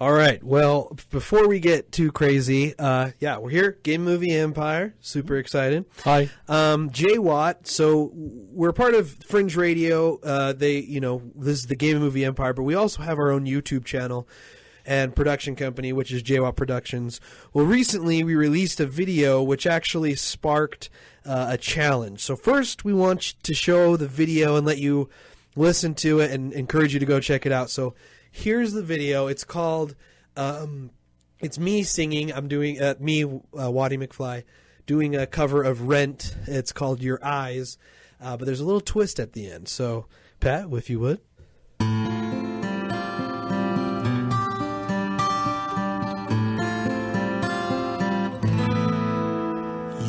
All right. Well, before we get too crazy, we're here. Game Movie Empire. Super excited. Hi. Jay Watt. So we're part of Fringe Radio. This is the Game Movie Empire, but we also have our own YouTube channel and production company, which is J Watt Productions. Well, recently we released a video which actually sparked a challenge. So first, we want to show the video and let you listen to it and encourage you to go check it out. So here's the video. It's called, it's me singing. I'm doing, Waddy McFly, doing a cover of Rent. It's called Your Eyes. But there's a little twist at the end. So, Pat, if you would.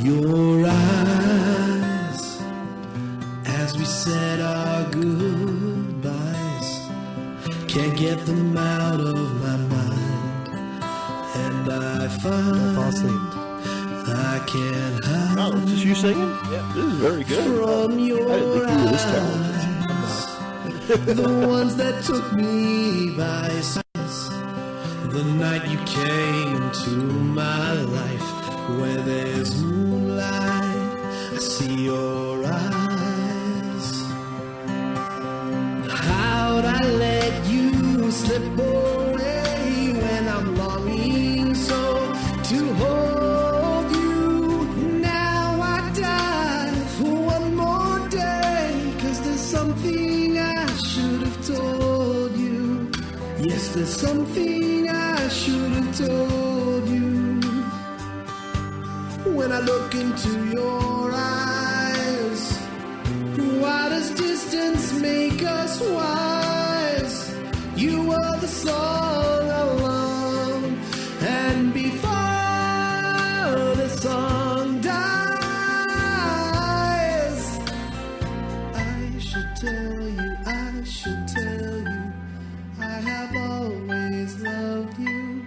Your eyes, as we said our goodbyes, can't get them out of my mind, and I find Fall asleep. I can't hide. Oh, is this you singing? Yeah, this is very good. From your I didn't think you were this talented. the ones that took me by surprise, the night you came into my life, where there's moonlight, I see your eyes. How'd I let you slip away when I'm longing so to hold you? Now I die for one more day, 'cause there's something I should have told you. Yes, there's something I should have told you. When I look into your eyes, why does distance make us wise? You were the song along, and before the song dies, I should tell you, I have always loved you.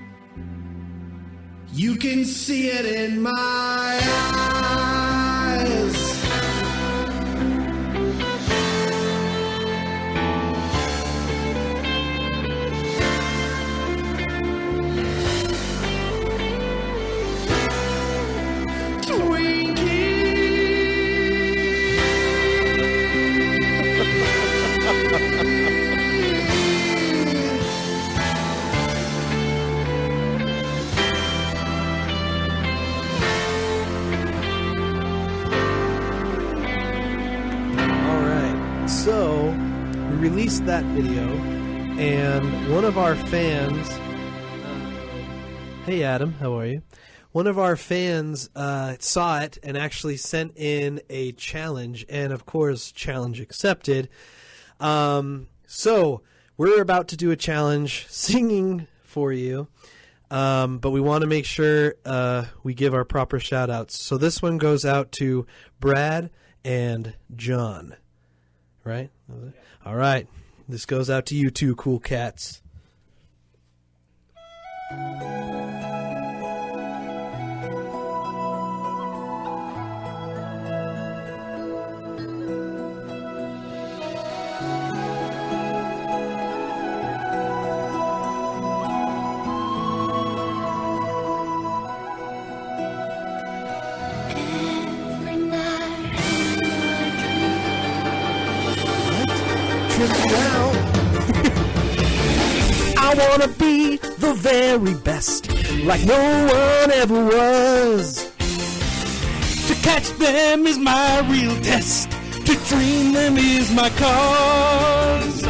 You can see it in my eyes. So, we released that video, and one of our fans, hey Adam, how are you? One of our fans saw it and actually sent in a challenge, and of course, challenge accepted. So, we're about to do a challenge singing for you, but we want to make sure we give our proper shout outs. So this one goes out to Brad and John. Right? All right. This goes out to you two cool cats. I wanna be the very best, like no one ever was. To catch them is my real test, to dream them is my cause.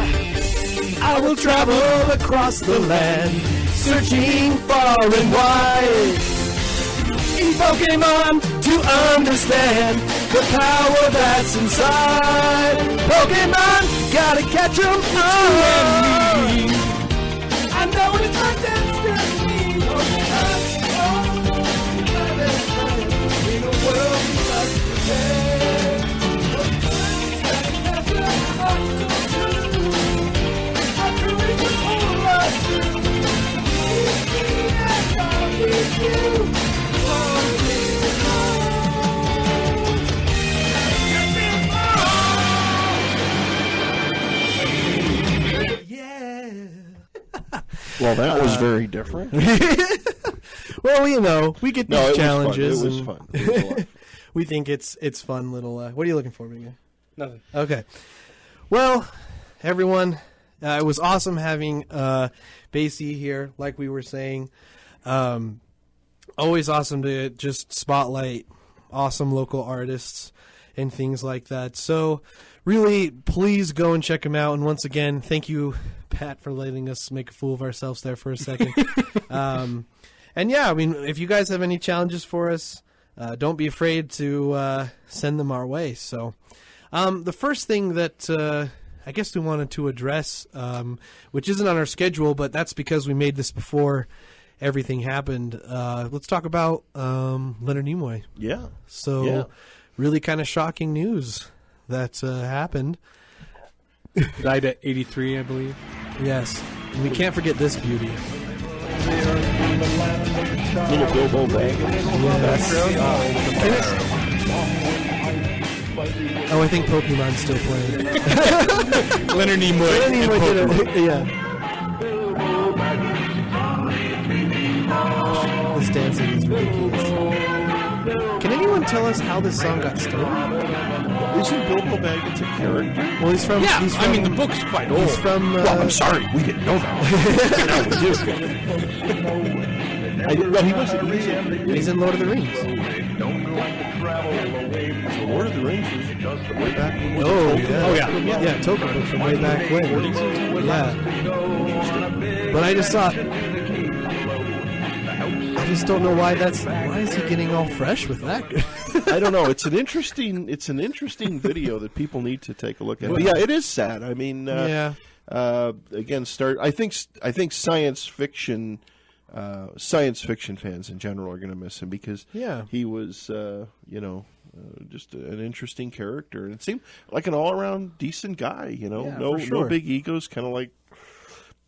I will travel across the land, searching far and wide, in Pokemon to understand the power that's inside. Pokemon, gotta catch 'em all. I know it's my destiny. Pokemon, in a world without today. I truly could hold us through. I'll be you. Yeah. Well, that was very different. Well, you know, we get these challenges. It was fun. It was a lot of fun. We think it's fun little. What are you looking for, Miguel? Nothing. Okay. Well, everyone, it was awesome having Basie here, like we were saying. Always awesome to just spotlight awesome local artists and things like that. So really, please go and check them out. And once again, thank you, Pat, for letting us make a fool of ourselves there for a second. And yeah, I mean, if you guys have any challenges for us, don't be afraid to send them our way. So the first thing that I guess we wanted to address, which isn't on our schedule, but that's because we made this before everything happened. Let's talk about Leonard Nimoy. Yeah. So really kind of shocking news that happened. Died at 83, I believe. Yes. And we can't forget this beauty. Little Bilbo Baggins in the background. Oh, I think Pokemon's still playing. Leonard Nimoy. Leonard Nimoy did it. Yeah. This dancing is ridiculous. Can anyone tell us how this song got started? Isn't Bilbo Baggins a character? Well, he's from. Yeah, he's from, I mean, the book's quite old. He's from. Well, I'm sorry, we didn't know that. Now we do. Well, He's in Lord of the Rings. Lord of the Rings was way back when. Oh, yeah. Oh, yeah. Yeah, Tolkien books from way back when. Yeah. But I just thought. I just don't know why that's. Why is he getting all fresh with that? I don't know. It's an interesting video that people need to take a look at. But yeah, it is sad. I mean, Yeah. Again, I think science fiction fans in general are going to miss him because he was just an interesting character, and it seemed like an all around decent guy. You know, no big egos, kind of like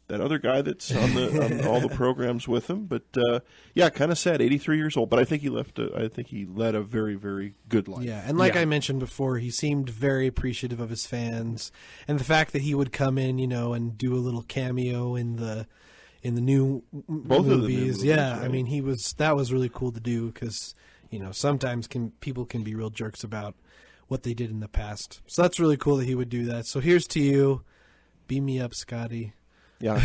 that other guy that's on all the programs with him. But kind of sad. 83 years old, but I think he led a very, very good life. Yeah, and like I mentioned before, he seemed very appreciative of his fans, and the fact that he would come in, and do a little cameo in the new Both movies. of the new movies, yeah, right. I mean, that was really cool to do because sometimes people can be real jerks about what they did in the past. So that's really cool that he would do that. So here's to you, beam me up, Scotty. Yeah,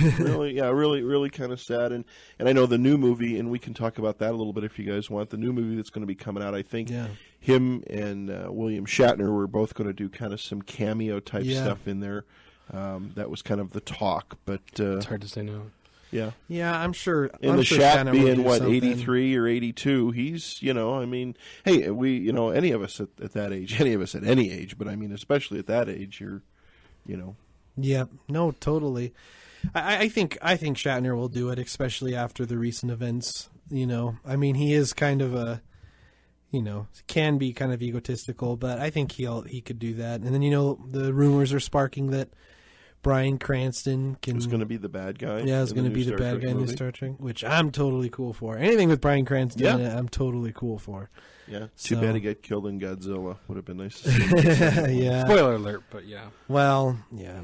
really kind of sad. And I know the new movie, and we can talk about that a little bit if you guys want. The new movie that's going to be coming out, I think him and William Shatner were both going to do kind of some cameo type stuff in there. That was kind of the talk, but it's hard to say no. Yeah. Yeah, I'm sure. And the Shat being, 83 or 82, he's, I mean, hey, we, any of us at that age, any of us at any age, but I mean, especially at that age, you're. Yeah, no, totally. I think Shatner will do it, especially after the recent events. I mean, he is kind of a, can be kind of egotistical, but I think he could do that. And then the rumors are sparking that Bryan Cranston is going to be the bad guy. Yeah, is going to be the bad guy in the Star Trek, which I'm totally cool for. Anything with Bryan Cranston in it, I'm totally cool for. Yeah, too bad he got killed in Godzilla. Would have been nice to see. Yeah. Spoiler alert, but yeah. Well, yeah.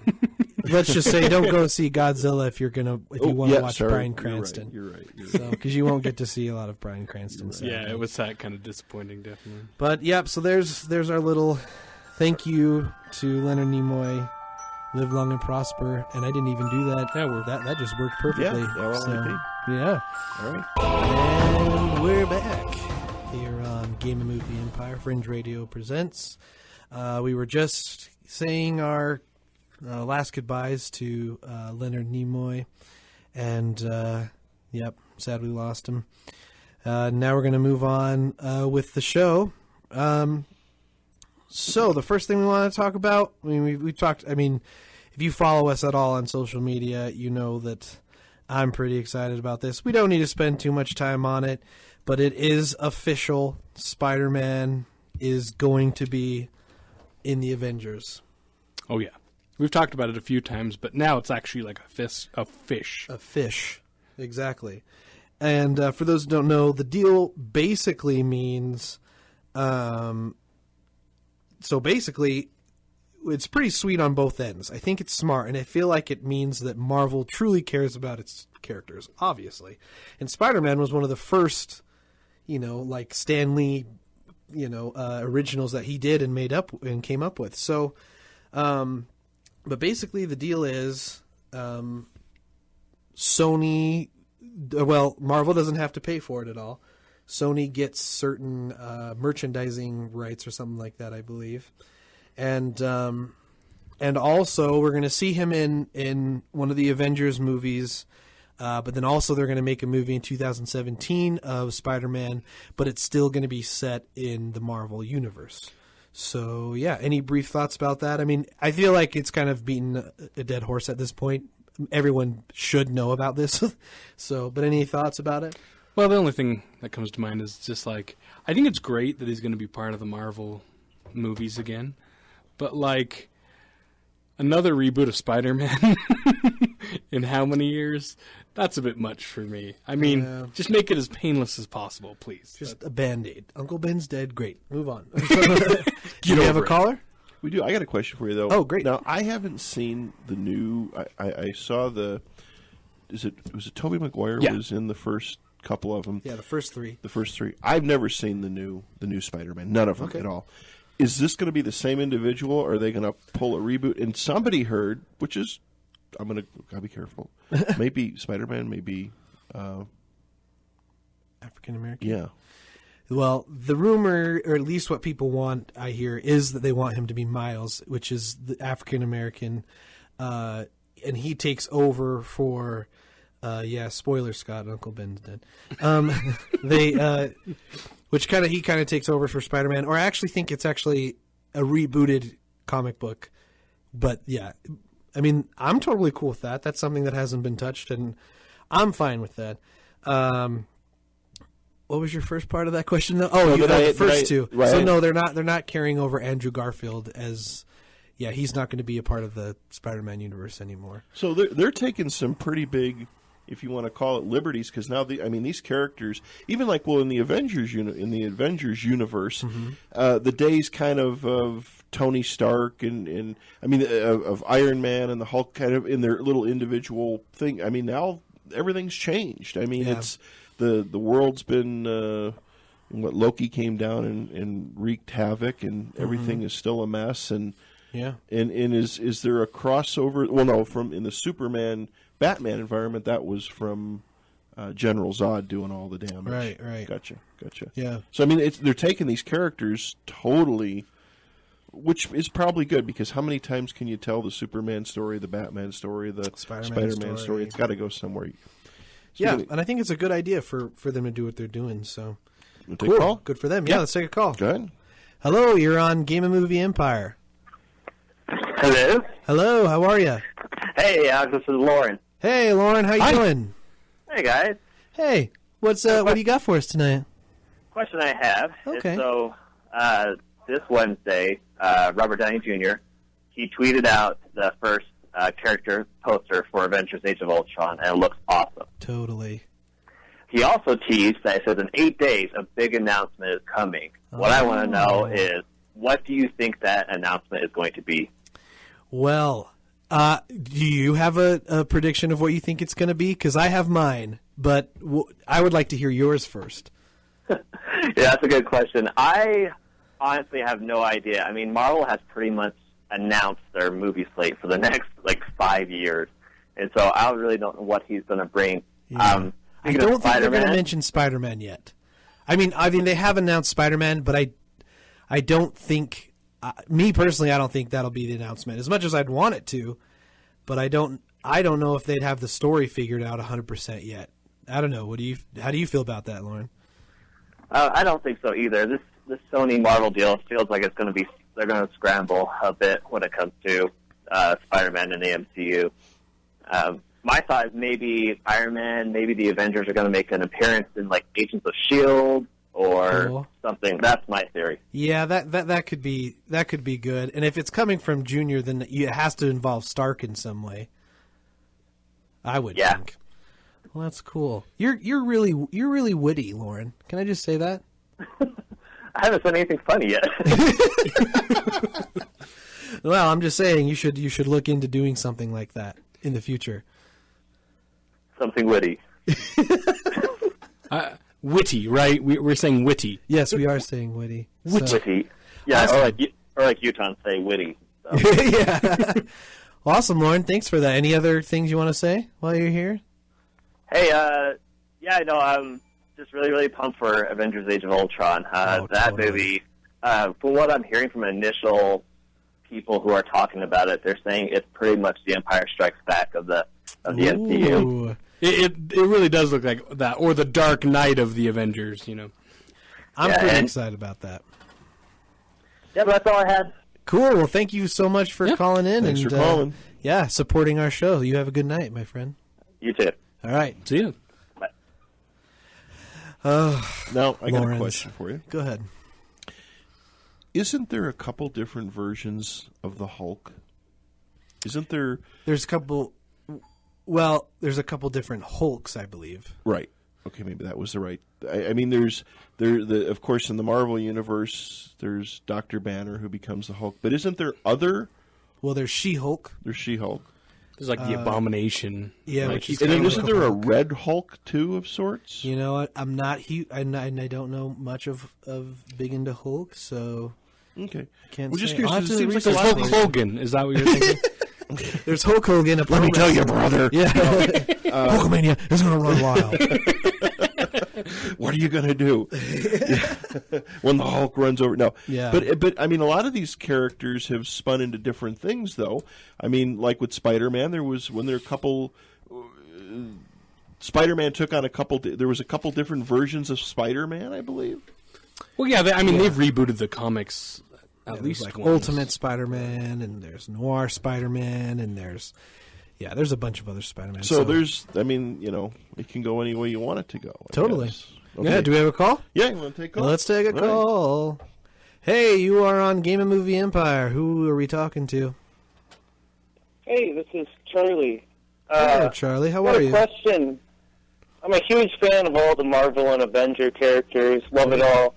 Let's just say don't go see Godzilla if you want to watch Bryan Cranston. You're right. Because you won't get to see a lot of Bryan Cranston. Yeah, it was that kind of disappointing, definitely. But so there's our little thank you to Leonard Nimoy. Live long and prosper, and I didn't even do that. Yeah, that just worked perfectly. Yeah, All right. And we're back here on Game of Movie Empire. Fringe Radio presents. We were just saying our last goodbyes to Leonard Nimoy, and sad we lost him. Now we're going to move on with the show. So the first thing we want to talk about, we talked, if you follow us at all on social media, you know that I'm pretty excited about this. We don't need to spend too much time on it, but it is official. Spider-Man is going to be in the Avengers. Oh, yeah. We've talked about it a few times, but now it's actually like a fish. A fish, exactly. And for those who don't know, the deal basically means... So basically, it's pretty sweet on both ends. I think it's smart, and I feel like it means that Marvel truly cares about its characters, obviously. And Spider-Man was one of the first, like Stan Lee, originals that he did and made up and came up with. So, but basically the deal is, Sony, Marvel doesn't have to pay for it at all. Sony gets certain merchandising rights or something like that, I believe. And also we're going to see him in one of the Avengers movies, but then also they're going to make a movie in 2017 of Spider-Man, but it's still going to be set in the Marvel universe. So, yeah, any brief thoughts about that? I mean, I feel like it's kind of beaten a dead horse at this point. Everyone should know about this. But any thoughts about it? Well, the only thing that comes to mind is just like, I think it's great that he's going to be part of the Marvel movies again. But, like, another reboot of Spider-Man in how many years? That's a bit much for me. I mean, just make it as painless as possible, please. Just a Band-Aid. Uncle Ben's dead. Great. Move on. Do you have a caller? We do. I got a question for you, though. Oh, great. Now, I haven't seen the new... I saw the... Was it Tobey Maguire was in the first couple of them? Yeah, the first three. The first three. I've never seen the new Spider-Man. None of them at all. Is this going to be the same individual, or are they going to pull a reboot? And somebody heard, which is, gotta be careful. Maybe Spider-Man, maybe African American. Yeah. Well, the rumor, or at least what people want, I hear, is that they want him to be Miles, which is the African American, and he takes over for. Spoiler, Scott. Uncle Ben's dead. Which he kind of takes over for Spider-Man, or I actually think it's actually a rebooted comic book. But yeah, I mean, I'm totally cool with that. That's something that hasn't been touched, and I'm fine with that. What was your first part of that question, though? Oh, the first two. Right. So no, they're not carrying over Andrew Garfield as. Yeah, he's not going to be a part of the Spider-Man universe anymore. So they're taking some pretty big, if you want to call it, liberties, because now these characters, even like in the Avengers universe, the days kind of Tony Stark and of Iron Man and the Hulk kind of in their little individual thing. I mean, now everything's changed. I mean, it's the world's been. What Loki came down and wreaked havoc, and everything is still a mess. And is there a crossover? Well, no, in the Superman Batman environment, that was from General Zod doing all the damage. Right. Gotcha. Yeah. So I mean, they're taking these characters totally, which is probably good, because how many times can you tell the Superman story, the Batman story, the Spider-Man story? It's got to go somewhere. And I think it's a good idea for them to do what they're doing. So cool. Call? Good for them. Yeah, let's take a call. Go ahead. Hello, you're on Game of Movie Empire. Hello, how are you? Hey, this is Lauren. Hey, Lauren, how you doing? Hey, guys. Hey, what do you got for us tonight? Question I have is, this Wednesday, Robert Downey Jr., he tweeted out the first character poster for Avengers Age of Ultron, and it looks awesome. Totally. He also teased that it says in 8 days a big announcement is coming. What I want to know is, what do you think that announcement is going to be? Well, do you have a prediction of what you think it's going to be? Because I have mine, but I would like to hear yours first. Yeah, that's a good question. I honestly have no idea. I mean, Marvel has pretty much announced their movie slate for the next, 5 years. And so I really don't know what he's going to bring. Yeah. I don't think they're going to mention Spider-Man yet. I mean, they have announced Spider-Man, but I don't think... me personally, I don't think that'll be the announcement. As much as I'd want it to, but I don't know if they'd have the story figured out 100% yet. I don't know. How do you feel about that, Lauren? I don't think so either. This Sony Marvel deal feels like it's going to be. They're going to scramble a bit when it comes to Spider-Man and the MCU. My thought is maybe Iron Man, maybe the Avengers are going to make an appearance in Agents of S.H.I.E.L.D. or something. That's my theory. Yeah, that could be good. And if it's coming from Junior, then it has to involve Stark in some way. I would think. Well, that's cool. You're really witty, Lauren. Can I just say that? I haven't said anything funny yet. Well, I'm just saying you should look into doing something like that in the future. Something witty. Witty, right? We're saying witty. Yes, we are saying witty. Witty. Yeah, awesome. or like Utah say witty. So. Yeah. Awesome, Lauren. Thanks for that. Any other things you want to say while you're here? Hey, yeah, no, I'm just really, really pumped for Avengers: Age of Ultron. That movie, from what I'm hearing from initial people who are talking about it, they're saying it's pretty much the Empire Strikes Back of the MCU. It really does look like that, or the Dark Knight of the Avengers. I'm pretty excited about that. Yeah, but that's all I had. Cool. Well, thank you so much for calling in. Thanks for calling. Yeah, supporting our show. You have a good night, my friend. You too. All right. See you. Bye. Now, I got a question for you. Go ahead. Isn't there a couple different versions of the Hulk? Isn't there? There's a couple. Well, there's a couple different Hulks, I believe. Right. Okay, maybe that was the right. I mean, of course, in the Marvel universe, there's Dr. Banner who becomes the Hulk. But isn't there other? Well, there's She-Hulk. There's She-Hulk. There's like the Abomination. Yeah, like, which is and then isn't there a Red Hulk too of sorts? You know what? I'm not I don't know much of big into Hulk, so okay. Can't well, say. just curious. It seems like there's Hulk Hogan. Is that what you're thinking? There's Hulk Hogan. Let me tell you, brother. Yeah, Hulkamania is going to run wild. What are you going to do when the Hulk runs over? No, yeah. But I mean, a lot of these characters have spun into different things, though. I mean, like with Spider-Man, there were a couple. Spider-Man took on a couple. There was a couple different versions of Spider-Man, I believe. Well, yeah. They've rebooted the comics at least like once. Ultimate Spider-Man, and there's Noir Spider-Man, and there's a bunch of other Spider-Man. So there's, I mean, it can go any way you want it to go. Totally. Okay. Yeah. Do we have a call? Yeah, you want to take a call? Let's take a call. Right. Hey, you are on G.A.M.E Empire. Who are we talking to? Hey, this is Charlie. Hello, Charlie. How are you? Question. I'm a huge fan of all the Marvel and Avenger characters. Love it all.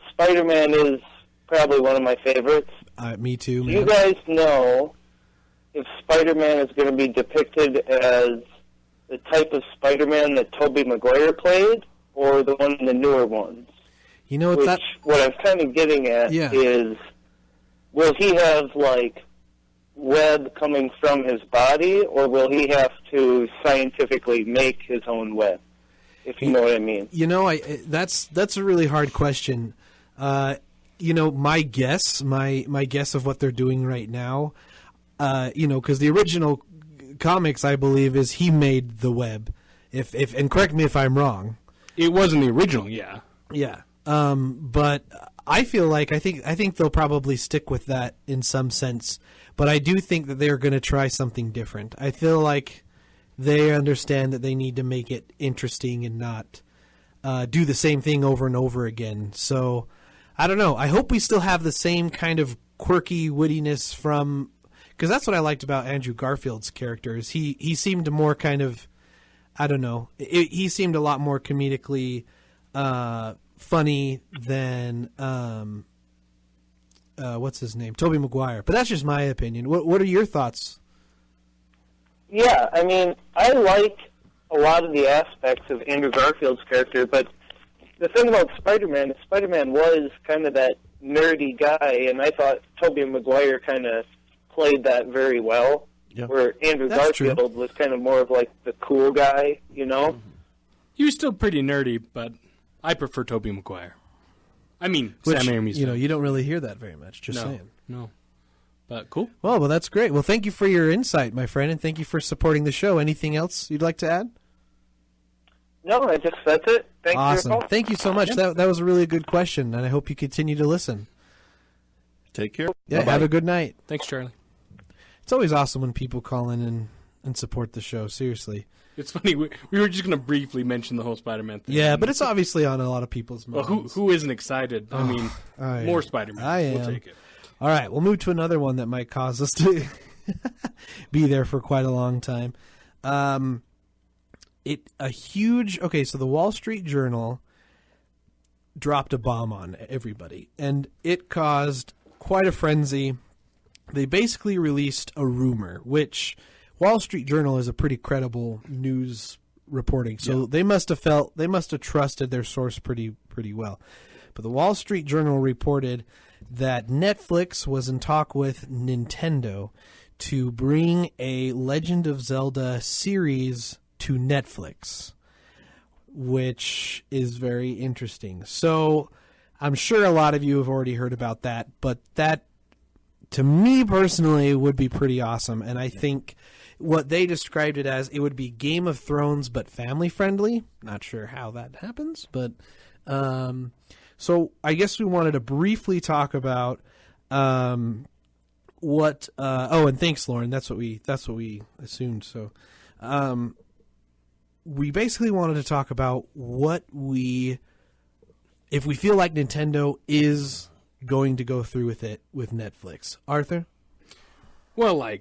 Spider-Man is probably one of my favorites. Me too, man. Do you guys know if Spider-Man is going to be depicted as the type of Spider-Man that Tobey Maguire played, or the one in the newer ones? You know what I'm kind of getting at is, will he have, like, web coming from his body, or will he have to scientifically make his own web, if you know what I mean? That's a really hard question. My guess of what they're doing right now, because the original comics, I believe, is he made the web. And correct me if I'm wrong. It wasn't the original, yeah. Yeah. But I feel like I think they'll probably stick with that in some sense. But I do think that they're going to try something different. I feel like they understand that they need to make it interesting and not do the same thing over and over again. So I don't know. I hope we still have the same kind of quirky wittiness from, because that's what I liked about Andrew Garfield's characters. He seemed more kind of, I don't know. He seemed a lot more comedically funny than what's his name, Tobey Maguire. But that's just my opinion. What are your thoughts? Yeah, I mean, I like a lot of the aspects of Andrew Garfield's character, but the thing about Spider-Man is Spider-Man was kind of that nerdy guy, and I thought Tobey Maguire kind of played that very well, where Andrew Garfield was kind of more of like the cool guy, you know? Mm-hmm. He was still pretty nerdy, but I prefer Tobey Maguire. I mean, Sam Raimi's. You don't really hear that very much, saying. No. But cool. Well, that's great. Well, thank you for your insight, my friend, and thank you for supporting the show. Anything else you'd like to add? No, that's it. Thanks awesome. for your call. Thank you so much. That was a really good question, and I hope you continue to listen. Take care. Yeah, Bye-bye. Have a good night. Thanks, Charlie. It's always awesome when people call in and support the show, seriously. It's funny, we were just going to briefly mention the whole Spider-Man thing. Yeah, but it's obviously on a lot of people's minds. Well, who isn't excited? I mean, more Spider-Man. I am. We'll take it. All right, we'll move to another one that might cause us to be there for quite a long time. So the Wall Street Journal dropped a bomb on everybody, and it caused quite a frenzy they basically released a rumor, which Wall Street Journal is a pretty credible news reporting. So they must have trusted their source pretty well. But the Wall Street Journal reported that Netflix was in talk with Nintendo to bring a Legend of Zelda series to Netflix, which is very interesting. So I'm sure a lot of you have already heard about that, but that, to me personally, would be pretty awesome. And I think what they described it as, it would be Game of Thrones but family friendly. Not sure how that happens, but so I guess we wanted to briefly talk about what. And thanks, Lauren. That's what we assumed. So we basically wanted to talk about if we feel like Nintendo is going to go through with it with Netflix. Arthur? Well, I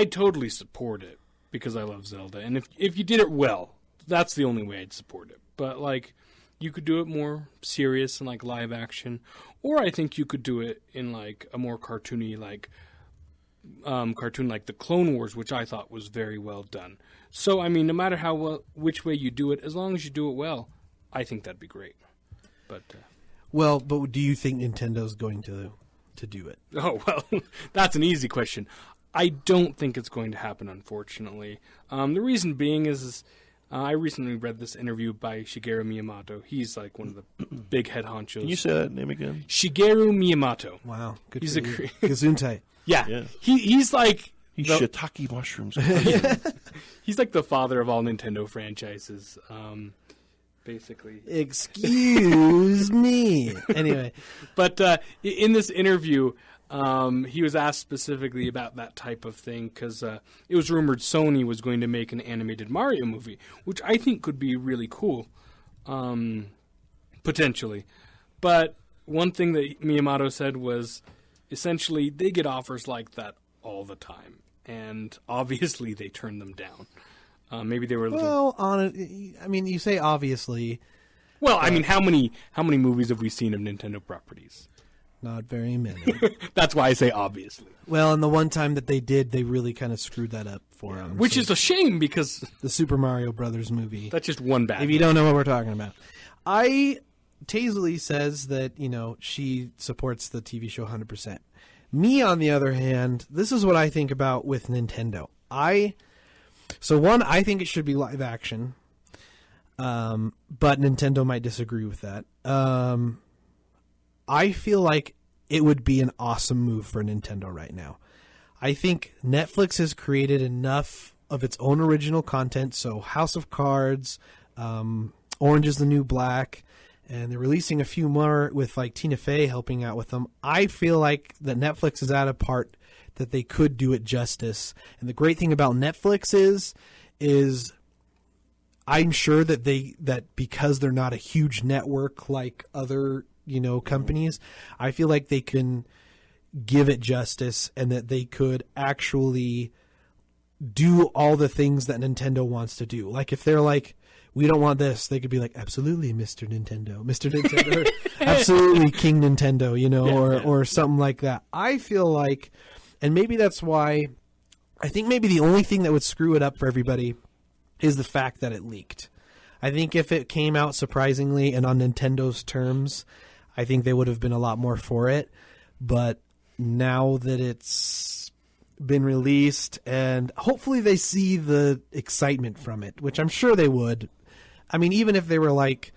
totally support it because I love Zelda, and if you did it well, that's the only way I'd support it. But you could do it more serious and live action, or I think you could do it in a more cartoony cartoon like the Clone Wars, which I thought was very well done. So no matter which way you do it, as long as you do it well, I think that'd be great. But but do you think Nintendo's going to do it? Oh well, that's an easy question. I don't think it's going to happen, unfortunately. The reason being is I recently read this interview by Shigeru Miyamoto. He's one of the big head honchos. Can you say that name again? Shigeru Miyamoto. Wow, good. He's Gesundheit. Yeah. He's he's shiitake mushrooms. He's the father of all Nintendo franchises. Basically. Excuse me. Anyway. But in this interview, he was asked specifically about that type of thing because it was rumored Sony was going to make an animated Mario movie, which I think could be really cool, potentially. But one thing that Miyamoto said was essentially they get offers like that all the time, and obviously they turn them down. Maybe they were a little... Well, you say obviously. Well, how many movies have we seen of Nintendo properties? Not very many. That's why I say obviously. Well, and the one time that they did, they really kind of screwed that up for them. Which is a shame because... The Super Mario Brothers movie. That's just one bad If you don't know what we're talking about. Taisley says that, she supports the TV show 100%. Me, on the other hand, this is what I think about with Nintendo. I think it should be live action. But Nintendo might disagree with that. I feel like it would be an awesome move for Nintendo right now. I think Netflix has created enough of its own original content. So House of Cards, Orange is the New Black, and they're releasing a few more with Tina Fey helping out with them. I feel like that Netflix is at a part that they could do it justice. And the great thing about Netflix is I'm sure that because they're not a huge network like other companies, I feel like they can give it justice and that they could actually do all the things that Nintendo wants to do. Like if they're like, we don't want this, they could be like, absolutely, Mr. Nintendo, absolutely King Nintendo, or something like that. I feel like, and maybe that's why, I think maybe the only thing that would screw it up for everybody is the fact that it leaked. I think if it came out surprisingly and on Nintendo's terms, I think they would have been a lot more for it. But now that it's been released and hopefully they see the excitement from it, which I'm sure they would. I mean, even if they were like,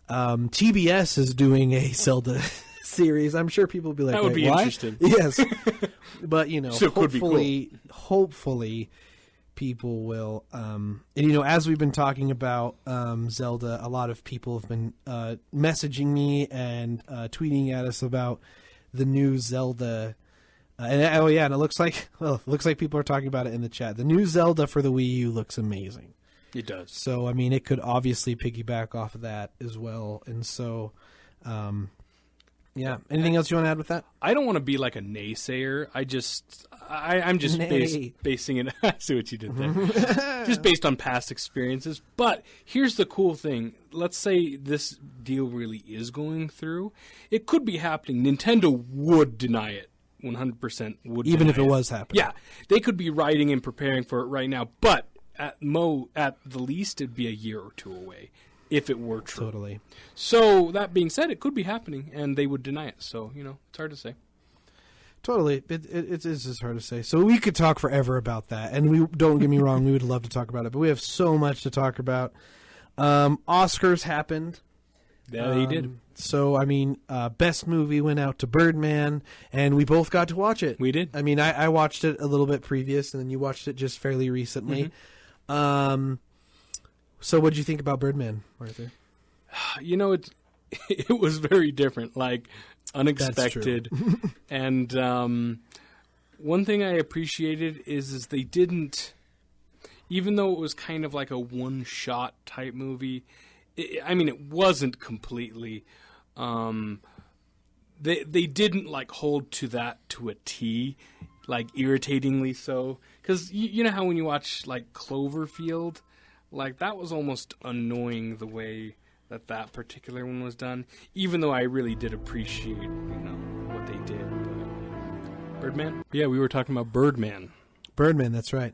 TBS is doing a Zelda series, I'm sure people would be like, that would be interesting. Yes. But, so hopefully people will, and as we've been talking about Zelda, a lot of people have been messaging me and tweeting at us about the new Zelda. And it looks like people are talking about it in the chat. The new Zelda for the Wii U looks amazing. It does. So it could obviously piggyback off of that as well. And so, anything else you want to add with that? I don't want to be like a naysayer. I'm just basing it. I see what you did there. Just based on past experiences. But here's the cool thing. Let's say this deal really is going through. It could be happening. Nintendo would deny it 100% would even if deny it was happening. Yeah, they could be writing and preparing for it right now, but at the least, it'd be a year or two away if it were true. Totally. So that being said, it could be happening, and they would deny it. So it's hard to say. Totally, it is just hard to say. So we could talk forever about that, and we don't get me wrong, we would love to talk about it, but we have so much to talk about. Oscars happened. Yeah, they did. So, I mean, best movie went out to Birdman, and we both got to watch it. We did. I mean, I watched it a little bit previous, and then you watched it just fairly recently. Mm-hmm. So what did you think about Birdman, Arthur? It was very different, like unexpected. And one thing I appreciated is they didn't, even though it was kind of like a one-shot type movie, it wasn't completely. They didn't like hold to that to a T, like irritatingly so. Because you know how when you watch like Cloverfield, like that was almost annoying the way that particular one was done. Even though I really did appreciate what they did. But Birdman? Yeah, we were talking about Birdman. Birdman, that's right.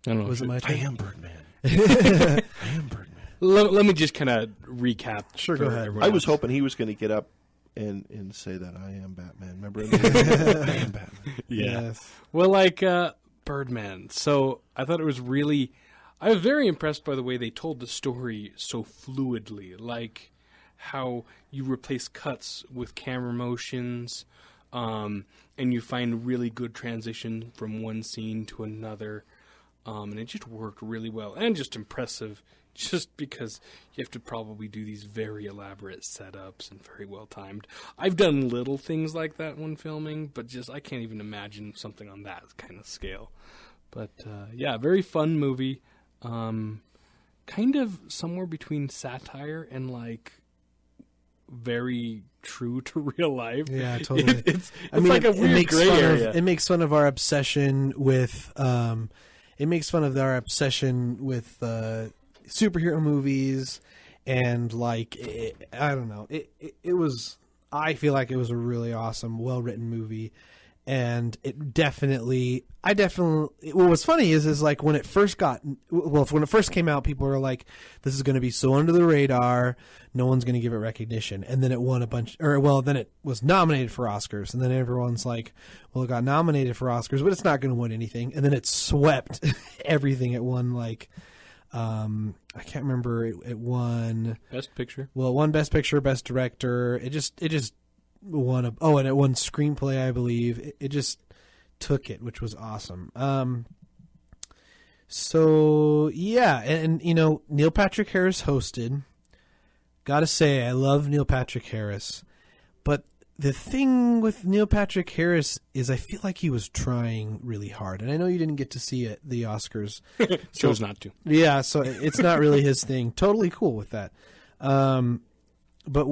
I don't know. Was it my turn? I am Birdman. I am Birdman. Let me just kind of recap. Sure, go ahead. I was hoping he was going to get up and say that I am Batman. Remember? I am Batman. Yeah. Yes. Well, like Birdman. So I thought it was really... I was very impressed by the way they told the story so fluidly. Like how you replace cuts with camera motions, and you find really good transition from one scene to another. And it just worked really well and just impressive. Just because you have to probably do these very elaborate setups and very well timed. I've done little things like that when filming, but I can't even imagine something on that kind of scale. But yeah, very fun movie. Kind of somewhere between satire and like very true to real life. Yeah, totally. It's like a weird gray area. It makes fun of our obsession with. It makes fun of our obsession with superhero movies, and like I don't know. It was. I feel like it was a really awesome, well written movie, and it definitely. What was funny is like when it first came out, people were like, "This is going to be so under the radar, no one's going to give it recognition." And then it won then it was nominated for Oscars, and then everyone's like, "Well, it got nominated for Oscars, but it's not going to win anything." And then it swept everything. It won like. I can't remember. It won Best Picture. Well, it won Best Picture, Best Director. It just won and it won Screenplay, I believe. It just took it, which was awesome. So yeah, and Neil Patrick Harris hosted. Gotta say, I love Neil Patrick Harris, but the thing with Neil Patrick Harris is I feel like he was trying really hard. And I know you didn't get to see it, the Oscars. Chose not to. Yeah, so it's not really his thing. Totally cool with that. But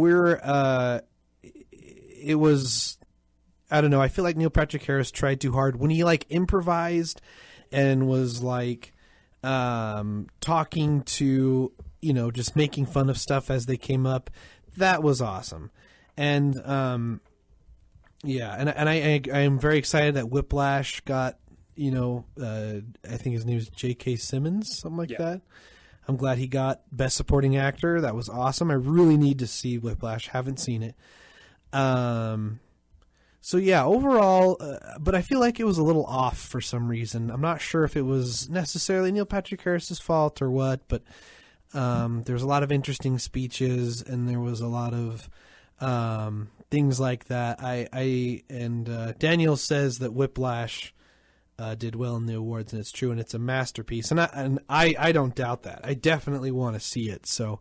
it was, I don't know, I feel like Neil Patrick Harris tried too hard. When he like improvised and was like talking to, just making fun of stuff as they came up, that was awesome. And yeah, and I am very excited that Whiplash got I think his name is J.K. Simmons, something like that. I'm glad he got Best Supporting Actor. That was awesome. I really need to see Whiplash. Haven't seen it. So yeah, overall, but I feel like it was a little off for some reason. I'm not sure if it was necessarily Neil Patrick Harris's fault or what, but there's a lot of interesting speeches and there was a lot of things like that. Daniel says that Whiplash did well in the awards, and it's true, and it's a masterpiece. And I don't doubt that. I definitely want to see it, so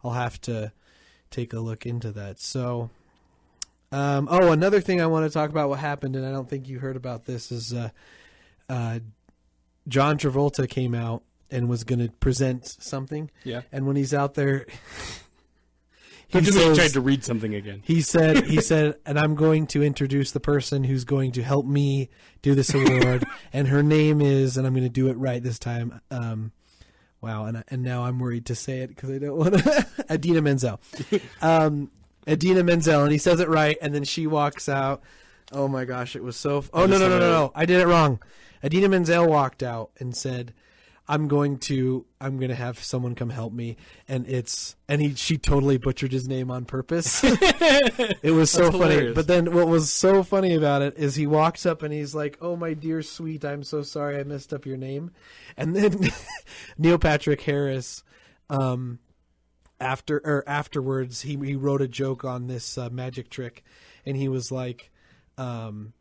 I'll have to take a look into that. So, another thing I want to talk about what happened, and I don't think you heard about this, is John Travolta came out and was going to present something. Yeah. And when he's out there, he tried to read something again. He said, and I'm going to introduce the person who's going to help me do this award, and her name is, and I'm going to do it right this time. Wow, and now I'm worried to say it because I don't want to. Idina Menzel. Idina Menzel, and he says it right, and then she walks out. Oh my gosh, it was so. No! I did it wrong. Idina Menzel walked out and said, "I'm going to have someone come help me," she totally butchered his name on purpose. It was so funny. Hilarious. But then what was so funny about it is he walks up and he's like, "Oh my dear sweet, I'm so sorry I messed up your name," and then Neil Patrick Harris. Afterwards, he wrote a joke on this magic trick, and he was like, John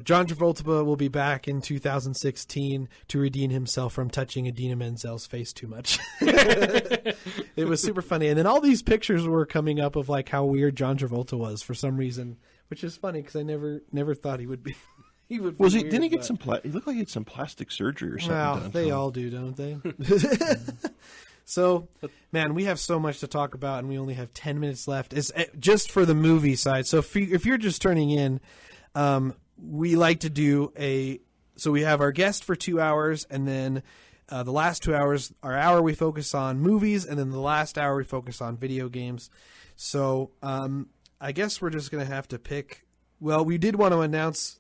Travolta will be back in 2016 to redeem himself from touching Idina Menzel's face too much. It was super funny, and then all these pictures were coming up of like how weird John Travolta was for some reason, which is funny because I never thought he would be. He would. Was he? Didn't he get some? He looked like he had some plastic surgery or something. Well, they all do, don't they? So, man, we have so much to talk about, and we only have 10 minutes left. It's just for the movie side. So if you're just turning in, we like to do so we have our guest for 2 hours, and then the last 2 hours, our hour we focus on movies, and then the last hour we focus on video games. So I guess we're just going to have to pick. Well, we did want to announce.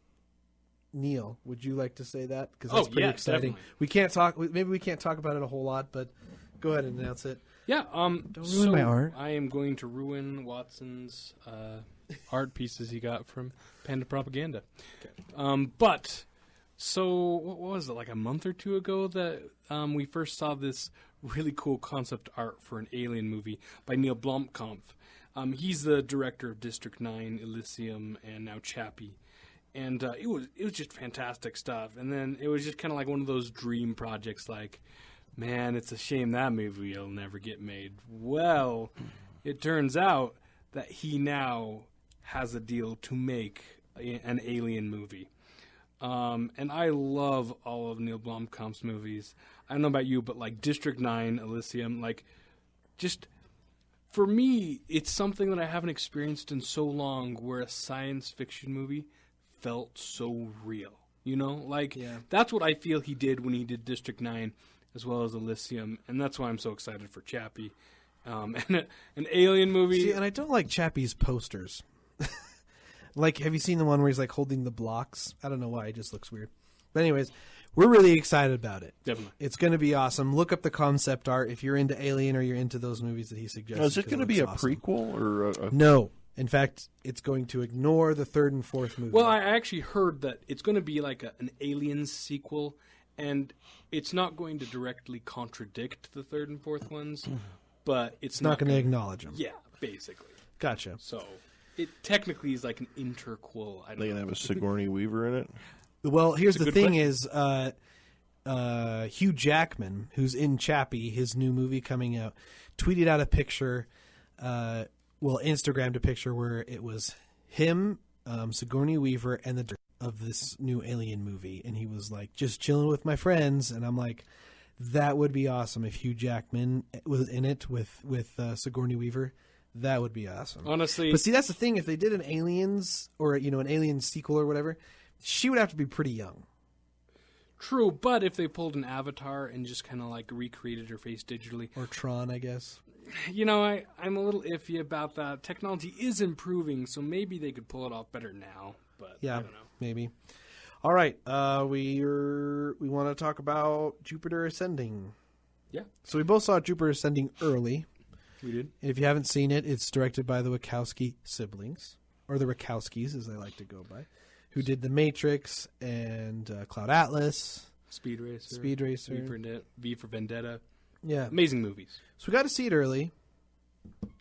Neil, would you like to say that? Because that's pretty exciting. Definitely. We can't talk. Maybe we can't talk about it a whole lot, but go ahead and announce it. Yeah. Don't ruin my art. I am going to ruin Watson's art pieces he got from Panda Propaganda. Okay. But what was it, like a month or two ago that we first saw this really cool concept art for an Alien movie by Neil Blomkamp. He's the director of District 9, Elysium, and now Chappie. And it was just fantastic stuff. And then it was just kind of like one of those dream projects like, man, it's a shame that movie will never get made. Well, it turns out that he now has a deal to make an Alien movie. And I love all of Neil Blomkamp's movies. I don't know about you, but like District 9, Elysium, like just for me, it's something that I haven't experienced in so long where a science fiction movie felt so real, that's what I feel he did when he did District 9 as well as Elysium, and that's why I'm so excited for Chappie. And an Alien movie. See, and I don't like Chappie's posters. Like, have you seen the one where he's like holding the blocks? I don't know why, it just looks weird. But anyways, we're really excited about it. Definitely. It's going to be awesome. Look up the concept art if you're into Alien or you're into those movies that he suggested. Now, is it going to be a prequel or No. In fact, it's going to ignore the third and fourth movie. Well, I actually heard that it's going to be like an Aliens sequel, and it's not going to directly contradict the third and fourth ones, but it's not going to acknowledge them. Yeah, basically. Gotcha. So it technically is like an interquel. Are they going to have a Sigourney Weaver in it? Well, here's the thing is Hugh Jackman, who's in Chappie, his new movie coming out, tweeted out a picture Instagrammed a picture where it was him, Sigourney Weaver, and the director of this new Alien movie. And he was like, just chilling with my friends. And I'm like, that would be awesome if Hugh Jackman was in it with Sigourney Weaver. That would be awesome. Honestly. But see, that's the thing. If they did an Aliens or, an Alien sequel or whatever, she would have to be pretty young. True, but if they pulled an Avatar and just kind of like recreated her face digitally. Or Tron, I guess. I'm a little iffy about that. Technology is improving, so maybe they could pull it off better now. But yeah, I don't know. Maybe. All right, we want to talk about Jupiter Ascending. Yeah. So we both saw Jupiter Ascending early. We did. And if you haven't seen it, it's directed by the Wachowski siblings, or the Wachowskis, as they like to go by, who did The Matrix and Cloud Atlas, Speed Racer, V for Vendetta. Yeah, amazing movies. So we got to see it early.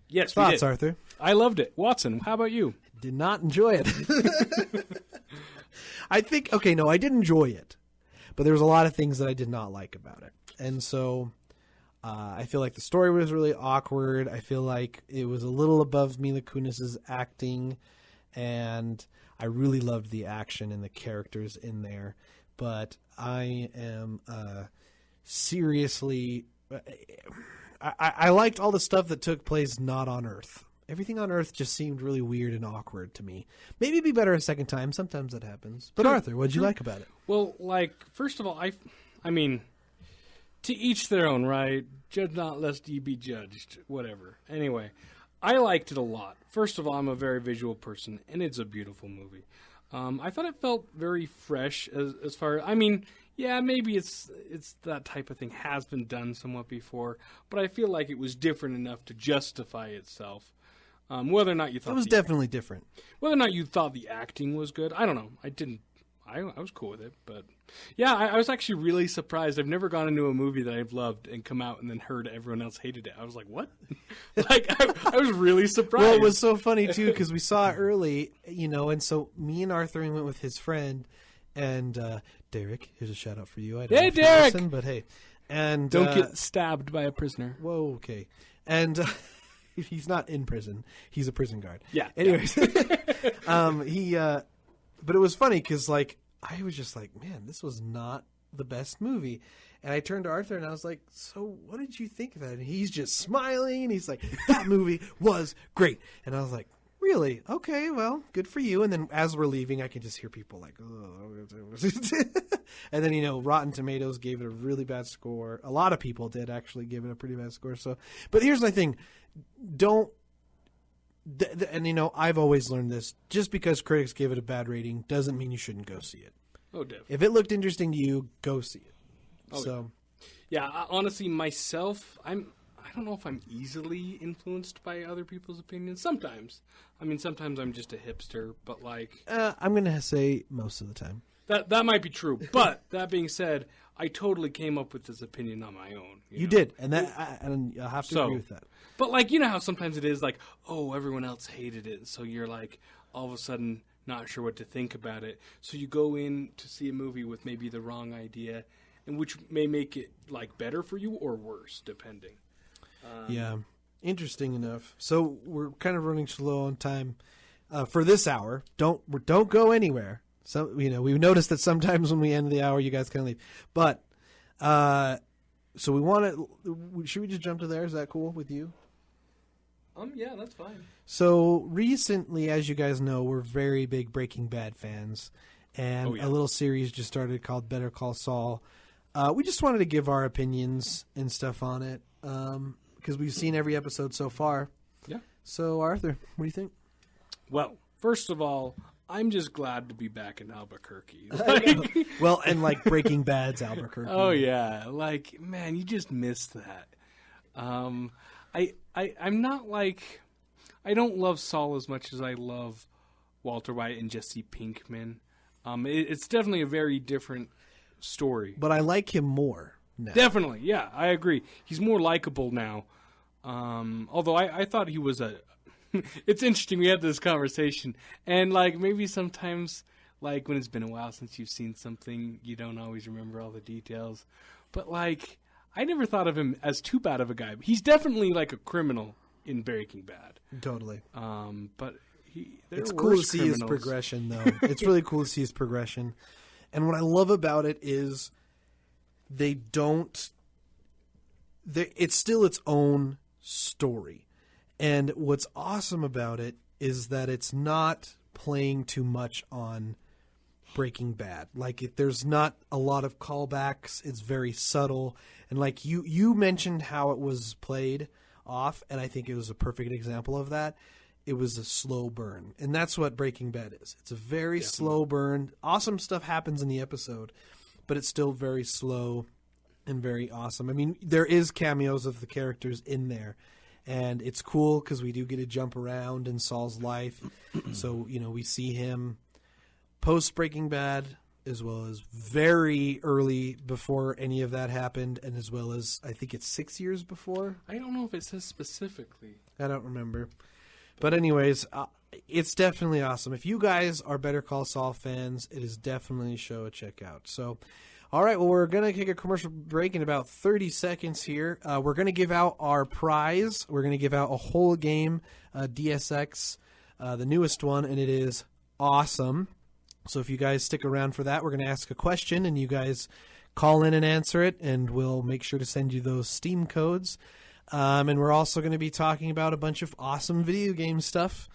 Yes, thoughts, Arthur? I loved it. Watson, how about you? Did not enjoy it. I think I did enjoy it, but there was a lot of things that I did not like about it, and so I feel like the story was really awkward. I feel like it was a little above Mila Kunis's acting, and I really loved the action and the characters in there, but I am seriously. I liked all the stuff that took place not on Earth. Everything on Earth just seemed really weird and awkward to me. Maybe it'd be better a second time. Sometimes that happens. But Arthur, what did you like about it? Well, first of all, I mean, to each their own, right? Judge not lest ye be judged. Whatever. Anyway, I liked it a lot. First of all, I'm a very visual person, and it's a beautiful movie. I thought it felt very fresh as far. I mean, yeah, maybe it's that type of thing has been done somewhat before, but I feel like it was different enough to justify itself. Whether or not you thought it was definitely different. Whether or not you thought the acting was good, I don't know. I didn't. I was cool with it, but yeah, I was actually really surprised. I've never gone into a movie that I've loved and come out and then heard everyone else hated it. I was like, what? Like, I was really surprised. Well, it was so funny, too, because we saw it early, and so me and Arthur went with his friend, and Derek, here's a shout-out for you. I don't know if Derek! You listen, but hey. And, don't get stabbed by a prisoner. Whoa, okay. And he's not in prison. He's a prison guard. Yeah. Anyways. But it was funny because, like, I was just like, man, this was not the best movie. And I turned to Arthur and I was like, so what did you think of that? And he's just smiling and he's like, that movie was great. And I was like, really? Okay, well, good for you. And then as we're leaving, I can just hear people like, oh. And then, Rotten Tomatoes gave it a really bad score. A lot of people did actually give it a pretty bad score. So, but here's my thing. And I've always learned this. Just because critics give it a bad rating doesn't mean you shouldn't go see it. Oh, definitely. If it looked interesting to you, go see it. Oh, so, yeah. Honestly, myself, I don't know if I'm easily influenced by other people's opinions. Sometimes. I mean, sometimes I'm just a hipster, but like... I'm going to say most of the time. That might be true. But that being said, I totally came up with this opinion on my own. You did. And I'll have to agree with that. But like, you know how sometimes it is like, oh, everyone else hated it. So you're like, all of a sudden, not sure what to think about it. So you go in to see a movie with maybe the wrong idea, and which may make it like better for you or worse, depending. Yeah. Interesting enough. So we're kind of running slow on time for this hour. Don't go anywhere. So we've noticed that sometimes when we end the hour, you guys kind of leave. But so we want to. Should we just jump to there? Is that cool with you? Yeah, that's fine. So recently, as you guys know, we're very big Breaking Bad fans, and a little series just started called Better Call Saul. We just wanted to give our opinions and stuff on it because we've seen every episode so far. Yeah. So Arthur, what do you think? Well, first of all, I'm just glad to be back in Albuquerque. Well, and like Breaking Bad's Albuquerque. Oh yeah, like man, you just missed that. I'm not like, I don't love Saul as much as I love Walter White and Jesse Pinkman. It's definitely a very different story. But I like him more now. Definitely, yeah, I agree. He's more likable now. Although I thought he was it's interesting, we had this conversation, and like maybe sometimes, like when it's been a while since you've seen something, you don't always remember all the details. But like, I never thought of him as too bad of a guy. He's definitely like a criminal in Breaking Bad. Totally. But it's cool to see his progression, though. It's really cool to see his progression. And what I love about it is it's still its own story. And what's awesome about it is that it's not playing too much on Breaking Bad. Like, there's not a lot of callbacks. It's very subtle. And like you mentioned how it was played off, and I think it was a perfect example of that. It was a slow burn. And that's what Breaking Bad is. It's a very slow burn. Awesome stuff happens in the episode, but it's still very slow and very awesome. I mean, there is cameos of the characters in there. And it's cool because we do get to jump around in Saul's life. So, we see him post Breaking Bad, as well as very early before any of that happened, and as well as, I think it's 6 years before. I don't know if it says specifically. I don't remember. But anyways, it's definitely awesome. If you guys are Better Call Saul fans, it is definitely a show to check out. So, all right, well, we're going to take a commercial break in about 30 seconds here. We're going to give out our prize. We're going to give out a whole game, DSX, the newest one, and it is awesome. So if you guys stick around for that, we're going to ask a question, and you guys call in and answer it, and we'll make sure to send you those Steam codes. And we're also going to be talking about a bunch of awesome video game stuff.